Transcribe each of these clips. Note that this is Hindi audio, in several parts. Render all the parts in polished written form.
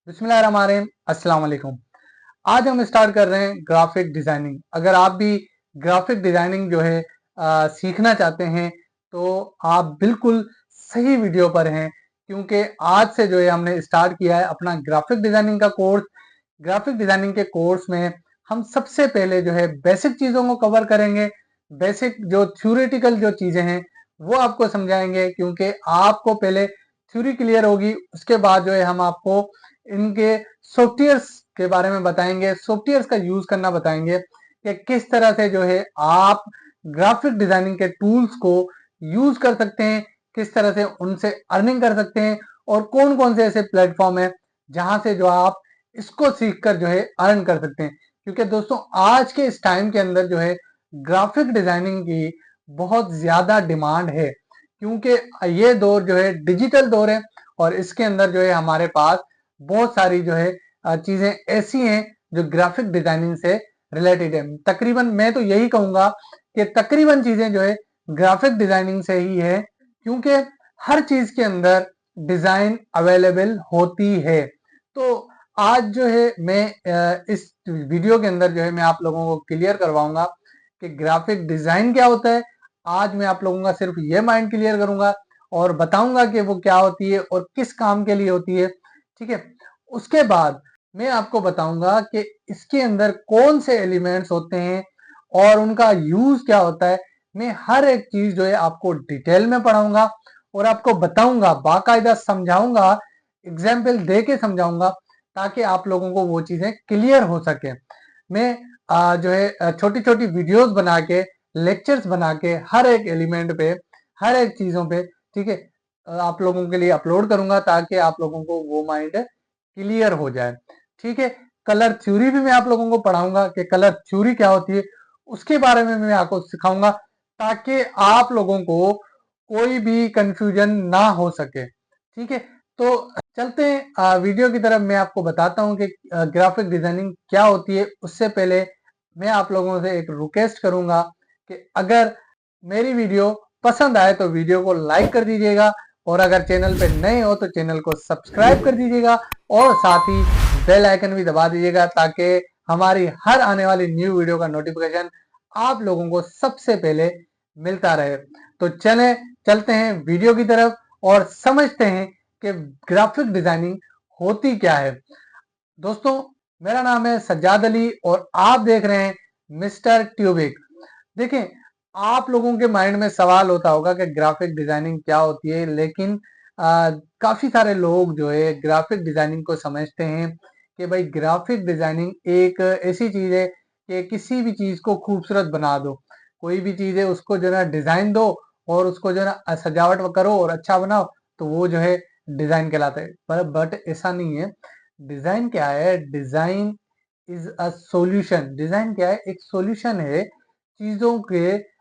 बिस्मिल्लाहिर्रहमानिर्रहीम, अस्सलाम वालेकुम। आज हम स्टार्ट कर रहे हैं ग्राफिक डिजाइनिंग। अगर आप भी ग्राफिक डिजाइनिंग जो है सीखना चाहते हैं तो आप बिल्कुल सही वीडियो पर हैं, क्योंकि आज से जो है हमने स्टार्ट किया है अपना ग्राफिक डिजाइनिंग का कोर्स। ग्राफिक डिजाइनिंग के कोर्स में हम सबसे पहले जो है बेसिक चीजों को कवर करेंगे। बेसिक जो थ्योरेटिकल जो चीजें हैं वो आपको समझाएंगे, क्योंकि आपको पहले थ्योरी क्लियर होगी, उसके बाद जो है हम आपको इनके सॉफ्टवेयर्स के बारे में बताएंगे, सॉफ्टवेयर्स का यूज करना बताएंगे कि किस तरह से जो है आप ग्राफिक डिजाइनिंग के टूल्स को यूज कर सकते हैं, किस तरह से उनसे अर्निंग कर सकते हैं और कौन कौन से ऐसे प्लेटफॉर्म है जहां से जो आप इसको सीखकर जो है अर्न कर सकते हैं। क्योंकि दोस्तों आज के इस टाइम के अंदर जो है ग्राफिक डिजाइनिंग की बहुत ज्यादा डिमांड है, क्योंकि ये दौर जो है डिजिटल दौर है और इसके अंदर जो है हमारे पास बहुत सारी जो है चीजें ऐसी हैं जो ग्राफिक डिजाइनिंग से रिलेटेड है। तकरीबन मैं तो यही कहूंगा कि तकरीबन चीजें जो है ग्राफिक डिजाइनिंग से ही है, क्योंकि हर चीज के अंदर डिजाइन अवेलेबल होती है। तो आज जो है मैं इस वीडियो के अंदर जो है मैं आप लोगों को क्लियर करवाऊंगा कि ग्राफिक डिजाइन क्या होता है। आज मैं आप लोगों का सिर्फ ये माइंड क्लियर करूंगा और बताऊंगा कि वो क्या होती है और किस काम के लिए होती है, ठीक है। उसके बाद मैं आपको बताऊंगा कि इसके अंदर कौन से एलिमेंट्स होते हैं और उनका यूज क्या होता है। मैं हर एक चीज जो है आपको डिटेल में पढ़ाऊंगा और आपको बताऊंगा, बाकायदा समझाऊंगा, एग्जाम्पल दे के समझाऊंगा, ताकि आप लोगों को वो चीजें क्लियर हो सके। मैं जो है छोटी छोटी वीडियोस बना के, लेक्चर्स बना के हर एक एलिमेंट पे, हर एक चीजों पे, ठीक है, आप लोगों के लिए अपलोड करूंगा ताकि आप लोगों को वो माइंड क्लियर हो जाए, ठीक है। कलर थ्योरी भी मैं आप लोगों को पढ़ाऊंगा कि कलर थ्योरी क्या होती है, उसके बारे में मैं आपको सिखाऊंगा ताकि आप लोगों को कोई भी कंफ्यूजन ना हो सके, ठीक है। तो चलते हैं वीडियो की तरफ। मैं आपको बताता हूं कि ग्राफिक डिजाइनिंग क्या होती है। उससे पहले मैं आप लोगों से एक रिक्वेस्ट करूंगा कि अगर मेरी वीडियो पसंद आए तो वीडियो को लाइक कर दीजिएगा, और अगर चैनल पे नए हो तो चैनल को सब्सक्राइब कर दीजिएगा और साथ ही बेल आइकन भी दबा दीजिएगा, ताकि हमारी हर आने वाली न्यू वीडियो का नोटिफिकेशन आप लोगों को सबसे पहले मिलता रहे। तो चलते हैं वीडियो की तरफ और समझते हैं कि ग्राफिक डिजाइनिंग होती क्या है। दोस्तों, मेरा नाम है सज्जाद अली और आप देख रहे हैं मिस्टर ट्यूबिक। देखें, आप लोगों के माइंड में सवाल होता होगा कि ग्राफिक डिजाइनिंग क्या होती है, लेकिन काफी सारे लोग जो है ग्राफिक डिजाइनिंग को समझते हैं कि भाई ग्राफिक डिजाइनिंग एक ऐसी चीज है कि किसी भी चीज को खूबसूरत बना दो। कोई भी चीज है उसको जो है डिजाइन दो और उसको जो है ना सजावट करो और अच्छा बनाओ, तो वो जो है डिजाइन कहलाता है। पर बट ऐसा नहीं है। डिजाइन क्या है? Design is a solution. Design क्या है? एक सॉल्यूशन है चीजों के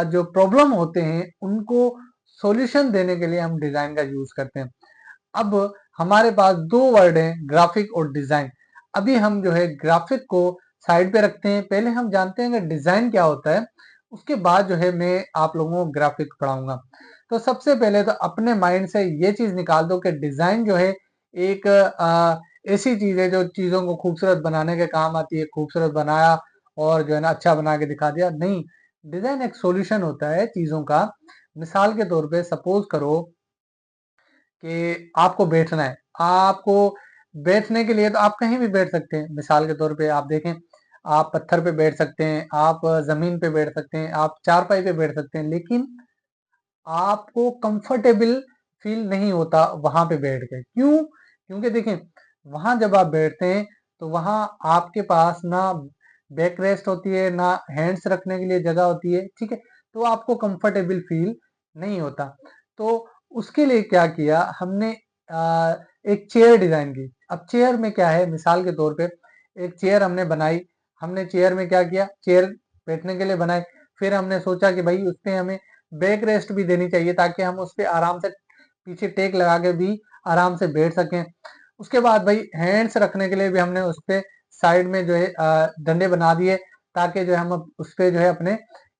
जो प्रॉब्लम होते हैं उनको सॉल्यूशन देने के लिए हम डिजाइन का यूज करते हैं। अब हमारे पास दो वर्ड हैं, ग्राफिक और डिजाइन। अभी हम जो है ग्राफिक को साइड पे रखते हैं, पहले हम जानते हैं कि डिजाइन क्या होता है, उसके बाद जो है मैं आप लोगों को ग्राफिक पढ़ाऊंगा। तो सबसे पहले तो अपने माइंड से ये चीज निकाल दो कि डिजाइन जो है एक ऐसी चीज है जो चीजों को खूबसूरत बनाने के काम आती है। खूबसूरत बनाया और जो है ना अच्छा बना के दिखा दिया, नहीं। डिजाइन एक सॉल्यूशन होता है चीजों का। मिसाल के तौर पे सपोज करो कि आपको बैठना है। आपको बैठने के लिए तो आप कहीं भी बैठ सकते हैं। मिसाल के तौर पे आप देखें, आप पत्थर पे बैठ सकते हैं, आप जमीन पे बैठ सकते हैं, आप चारपाई पे बैठ सकते हैं, लेकिन आपको कंफर्टेबल फील नहीं होता वहां पे बैठ के। क्यों? क्योंकि देखें, वहां जब आप बैठते हैं तो वहां आपके पास ना बैक रेस्ट होती है, ना हैंड्स रखने के लिए जगह होती है, ठीक है। तो आपको कंफर्टेबल फील नहीं होता। तो उसके लिए क्या किया हमने, एक चेयर डिजाइन की। अब चेयर में क्या है, मिसाल के तौर पे एक चेयर हमने बनाई। हमने चेयर में क्या किया, चेयर बैठने के लिए बनाई। फिर हमने सोचा कि भाई उसपे हमें बैक रेस्ट भी देनी चाहिए ताकि हम उस पर आराम से पीछे टेक लगा के भी आराम से बैठ सकें। उसके बाद भाई हैंड्स रखने के लिए भी हमने उस पे साइड में जो है डंडे बना दिए, ताकि जो है हम उस पे जो है अपने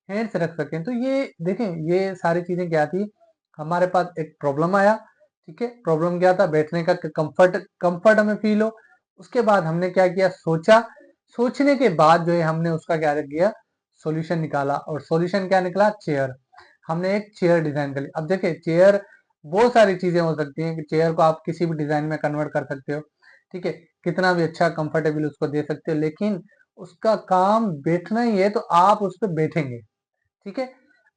हैंड्स रख सकें। तो ये देखें, ये सारी चीजें क्या थी, हमारे पास एक प्रॉब्लम आया, ठीक है, प्रॉब्लम क्या था, बैठने का कंफर्ट हमें फील हो। उसके बाद हमने क्या किया, सोचा, सोचने के बाद जो है हमने उसका क्या किया, सॉल्यूशन निकाला, और सॉल्यूशन क्या निकला, चेयर। हमने एक चेयर डिजाइन कर ली। अब देखिए चेयर बहुत सारी चीजें हो सकती हैं कि चेयर को आप किसी भी डिजाइन में कन्वर्ट कर सकते हो, ठीक है, कितना भी अच्छा कंफर्टेबल उसको दे सकते हो, लेकिन उसका काम बैठना ही है तो आप उस पर बैठेंगे, ठीक है।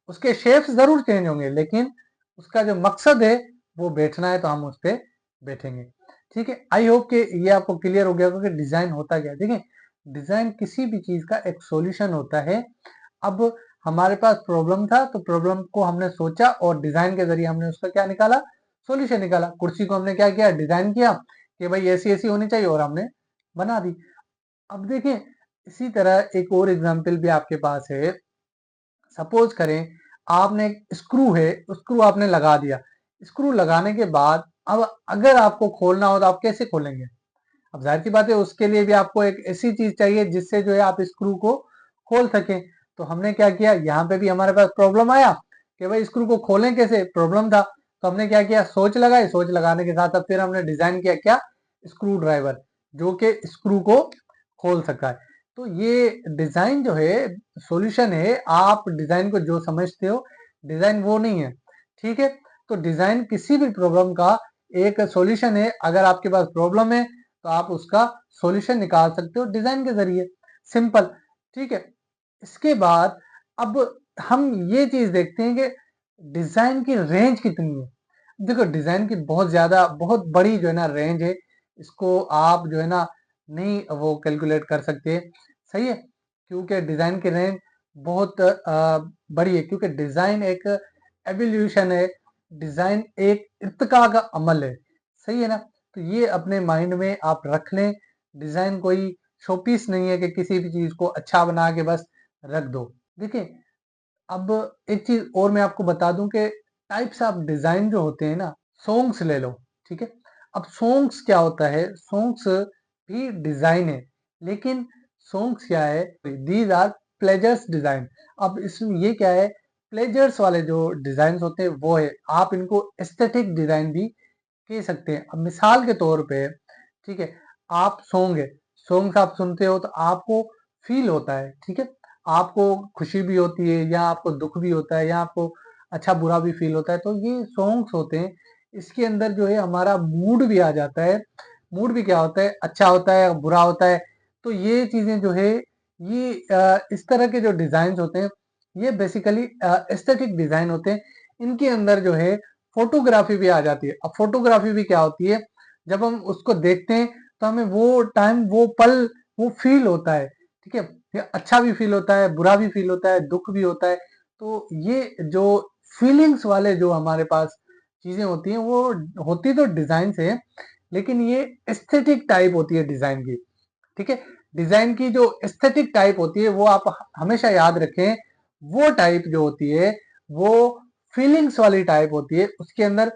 उसके शेप्स जरूर चेंज होंगे, लेकिन उसका जो मकसद है वो बैठना है, तो हम उस पर बैठेंगे, ठीक है। आई होप कि ये आपको क्लियर हो गया होगा कि डिजाइन होता क्या है, ठीक है। डिजाइन किसी भी चीज का एक सॉल्यूशन होता है। अब हमारे पास प्रॉब्लम था, तो प्रॉब्लम को हमने सोचा और डिजाइन के जरिए हमने उसका क्या निकाला, सॉल्यूशन निकाला। कुर्सी को हमने क्या किया, डिजाइन किया कि भाई ऐसी ऐसी होनी चाहिए, और हमने बना दी। अब देखिए इसी तरह एक और एग्जाम्पल भी आपके पास है। सपोज करें आपने एक स्क्रू है, स्क्रू आपने लगा दिया। स्क्रू लगाने के बाद अब अगर आपको खोलना हो तो आप कैसे खोलेंगे। अब जाहिर सी बात है उसके लिए भी आपको एक ऐसी चीज चाहिए जिससे जो है आप स्क्रू को खोल सकें। तो हमने क्या किया, यहाँ पे भी हमारे पास प्रॉब्लम आया कि भाई स्क्रू को खोलें कैसे, प्रॉब्लम था। तो हमने क्या किया, सोच लगाई, सोच लगाने के साथ अब फिर हमने डिजाइन किया क्या, स्क्रू ड्राइवर, जो कि स्क्रू को खोल सका है। तो ये डिजाइन जो है सॉल्यूशन है। आप डिजाइन को जो समझते हो, डिजाइन वो नहीं है, ठीक है। तो डिजाइन किसी भी प्रॉब्लम का एक सॉल्यूशन है। अगर आपके पास प्रॉब्लम है तो आप उसका सॉल्यूशन निकाल सकते हो डिजाइन के जरिए, सिंपल, ठीक है। इसके बाद अब हम ये चीज देखते हैं कि डिजाइन की रेंज कितनी है। देखो डिजाइन की बहुत ज्यादा, बहुत बड़ी जो है ना रेंज है। इसको आप जो है ना नहीं वो कैलकुलेट कर सकते, सही है, क्योंकि डिजाइन की रेंज बहुत बड़ी है, क्योंकि डिजाइन एक एवोल्यूशन है, डिजाइन एक इर्तिका का अमल है, सही है ना। तो ये अपने माइंड में आप रख लें। डिजाइन कोई शोपीस नहीं है कि किसी भी चीज को अच्छा बना के बस रख दो। देखिए अब एक चीज और मैं आपको बता दूं कि टाइप्स ऑफ डिजाइन जो होते हैं ना, सॉन्ग्स ले लो, ठीक है। अब सॉन्ग्स क्या होता है, सॉन्ग्स भी डिजाइन है, लेकिन सॉन्ग्स क्या है, दीज आर प्लेजर्स डिजाइन। अब इसमें ये क्या है, प्लेजर्स वाले जो डिजाइन होते हैं वो है, आप इनको एस्थेटिक डिजाइन भी कह सकते हैं। अब मिसाल के तौर पे, ठीक है, आप सॉन्ग है, सॉन्ग्स आप सुनते हो तो आपको फील होता है, ठीक है, आपको खुशी भी होती है या आपको दुख भी होता है या आपको अच्छा बुरा भी फील होता है, तो ये सॉन्ग्स होते हैं। इसके अंदर जो है हमारा मूड भी आ जाता है। मूड भी क्या होता है, अच्छा होता है, बुरा होता है। तो ये चीजें जो है ये इस तरह के जो डिजाइन होते हैं ये बेसिकली एस्थेटिक डिजाइन होते हैं। इनके अंदर जो है फोटोग्राफी भी आ जाती है। अब फोटोग्राफी भी क्या होती है, जब हम उसको देखते हैं तो हमें वो टाइम, वो पल, वो फील होता है, ठीक है। ये अच्छा भी फील होता है, बुरा भी फील होता है, दुख भी होता है। तो ये जो फीलिंग्स वाले जो हमारे पास चीजें होती हैं वो होती तो डिजाइन से है, लेकिन ये एस्थेटिक टाइप होती है डिजाइन की, ठीक है। डिजाइन की जो एस्थेटिक टाइप होती है वो आप हमेशा याद रखें, वो टाइप जो होती है वो फीलिंग्स वाली टाइप होती है। उसके अंदर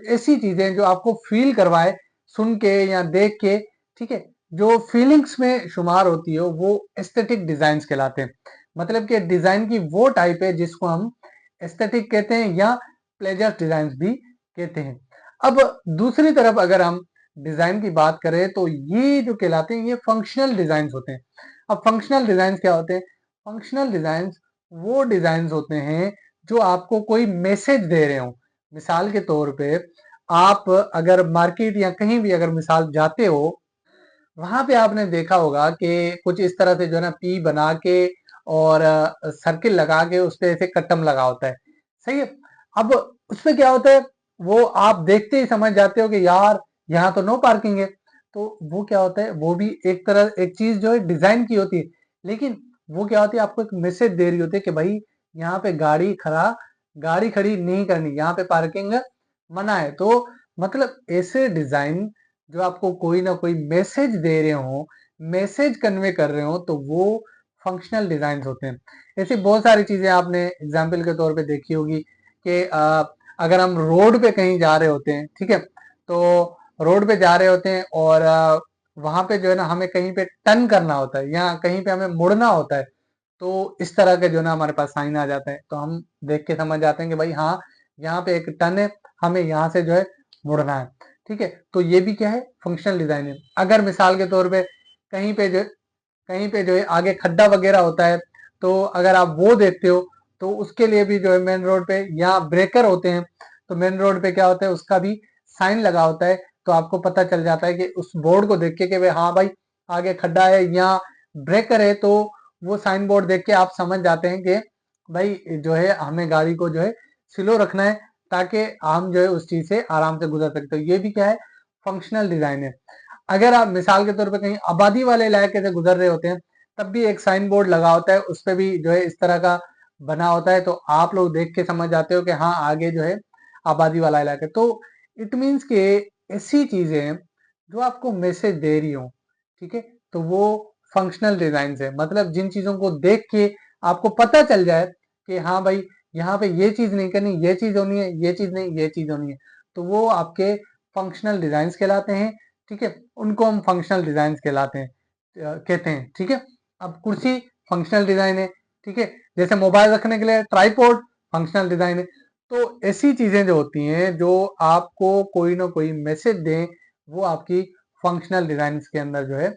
ऐसी चीजें जो आपको फील करवाए सुन के या देख के, ठीक है, जो फीलिंग्स में शुमार होती है वो एस्थेटिक डिजाइन कहलाते हैं। मतलब कि डिजाइन की वो टाइप है जिसको हम एस्थेटिक कहते हैं या प्लेजर डिजाइन भी कहते हैं। अब दूसरी तरफ अगर हम डिजाइन की बात करें तो ये जो कहलाते हैं ये फंक्शनल डिजाइन होते हैं। अब फंक्शनल डिजाइन क्या होते हैं, फंक्शनल डिजाइन वो डिजाइन होते हैं जो आपको कोई मैसेज दे रहे हो। मिसाल के तौर पे आप अगर मार्केट या कहीं भी अगर मिसाल जाते हो, वहां पे आपने देखा होगा कि कुछ इस तरह से जो है ना पी बना के और सर्किल लगा के उस पे ऐसे कट्टम लगा होता है, सही है। अब उसपे क्या होता है, वो आप देखते ही समझ जाते हो कि यार यहाँ तो नो पार्किंग है। तो वो क्या होता है, वो भी एक तरह एक चीज जो है डिजाइन की होती है, लेकिन वो क्या होती है, आपको एक मैसेज दे रही होती है कि भाई यहाँ पे गाड़ी खड़ी नहीं करनी, यहाँ पे पार्किंग मना है। तो मतलब ऐसे डिजाइन जो आपको कोई ना कोई मैसेज दे रहे हो, मैसेज कन्वे कर रहे हो, तो वो फंक्शनल डिजाइन होते हैं। ऐसी बहुत सारी चीजें आपने एग्जाम्पल के तौर पे देखी होगी कि अगर हम रोड पे कहीं जा रहे होते हैं, ठीक है, तो रोड पे जा रहे होते हैं और वहां पे जो है ना हमें कहीं पे टर्न करना होता है या कहीं पे हमें मुड़ना होता है, तो इस तरह के जो है ना हमारे पास साइन आ जाता है, तो हम देख के समझ जाते हैं कि भाई हाँ यहाँ पे एक टर्न है, हमें यहाँ से जो है मुड़ना है। ठीक है, तो ये भी क्या है, फंक्शनल डिजाइन है। अगर मिसाल के तौर पे कहीं पे जो कहीं पे जो है आगे खड्डा वगैरह होता है, तो अगर आप वो देखते हो तो उसके लिए भी जो है मेन रोड पे या ब्रेकर होते हैं, तो मेन रोड पे क्या होता है, उसका भी साइन लगा होता है। तो आपको पता चल जाता है कि उस बोर्ड को देख के भाई हाँ भाई आगे खड्डा है या ब्रेकर है, तो वो साइन बोर्ड देख के आप समझ जाते हैं कि भाई जो है हमें गाड़ी को जो है स्लो रखना है, ताकि हम जो है उस चीज से आराम से गुजर सकते हो। ये भी क्या है, फंक्शनल डिजाइन है। अगर आप मिसाल के तौर पे कहीं आबादी वाले इलाके से गुजर रहे होते हैं, तब भी एक साइन बोर्ड लगा होता है, उस पे भी जो है इस तरह का बना होता है, तो आप लोग देख के समझ जाते हो कि हाँ आगे जो है आबादी वाला इलाका है। तो इट मीन्स के ऐसी चीजें हैं जो आपको मैसेज दे रही हो, ठीक है, तो वो फंक्शनल डिजाइन है। मतलब जिन चीजों को देख के आपको पता चल जाए कि हाँ भाई यहाँ पे ये चीज नहीं करनी, ये चीज होनी है, ये चीज नहीं, ये चीज होनी है, तो वो आपके फंक्शनल डिजाइन कहलाते हैं। ठीक है, उनको हम फंक्शनल डिजाइन कहलाते हैं, कहते हैं। ठीक है, अब कुर्सी फंक्शनल डिजाइन है। ठीक है, जैसे मोबाइल रखने के लिए ट्राइपॉड फंक्शनल डिजाइन है। तो ऐसी चीजें जो होती हैं जो आपको कोई ना कोई मैसेज दें, वो आपकी फंक्शनल डिजाइन के अंदर जो है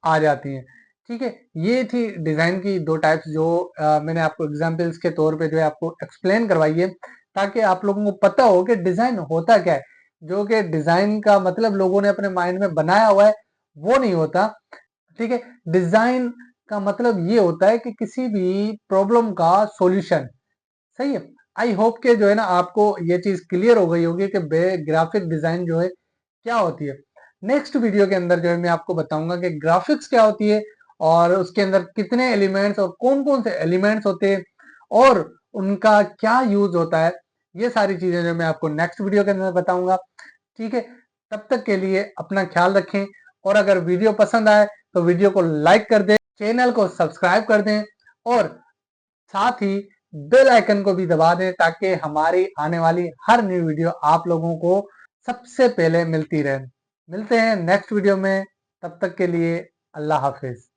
आ जाती हैं। ठीक है, ये थी डिजाइन की दो टाइप्स जो मैंने आपको एग्जांपल्स के तौर पे जो है आपको एक्सप्लेन करवाई है, ताकि आप लोगों को पता हो कि डिजाइन होता क्या है। जो कि डिजाइन का मतलब लोगों ने अपने माइंड में बनाया हुआ है, वो नहीं होता। ठीक है, डिजाइन का मतलब ये होता है कि किसी भी प्रॉब्लम का सॉल्यूशन। सही है, आई होप के जो है ना आपको ये चीज क्लियर हो गई होगी कि ग्राफिक डिजाइन जो है क्या होती है। नेक्स्ट वीडियो के अंदर जो है मैं आपको बताऊंगा कि ग्राफिक्स क्या होती है, और उसके अंदर कितने एलिमेंट्स और कौन कौन से एलिमेंट्स होते हैं, और उनका क्या यूज होता है। ये सारी चीजें जो मैं आपको नेक्स्ट वीडियो के अंदर बताऊंगा। ठीक है, तब तक के लिए अपना ख्याल रखें, और अगर वीडियो पसंद आए तो वीडियो को लाइक कर दें, चैनल को सब्सक्राइब कर दें, और साथ ही बेल आइकन को भी दबा दें, ताकि हमारी आने वाली हर न्यू वीडियो आप लोगों को सबसे पहले मिलती रहे। मिलते हैं नेक्स्ट वीडियो में, तब तक के लिए अल्लाह हाफिज।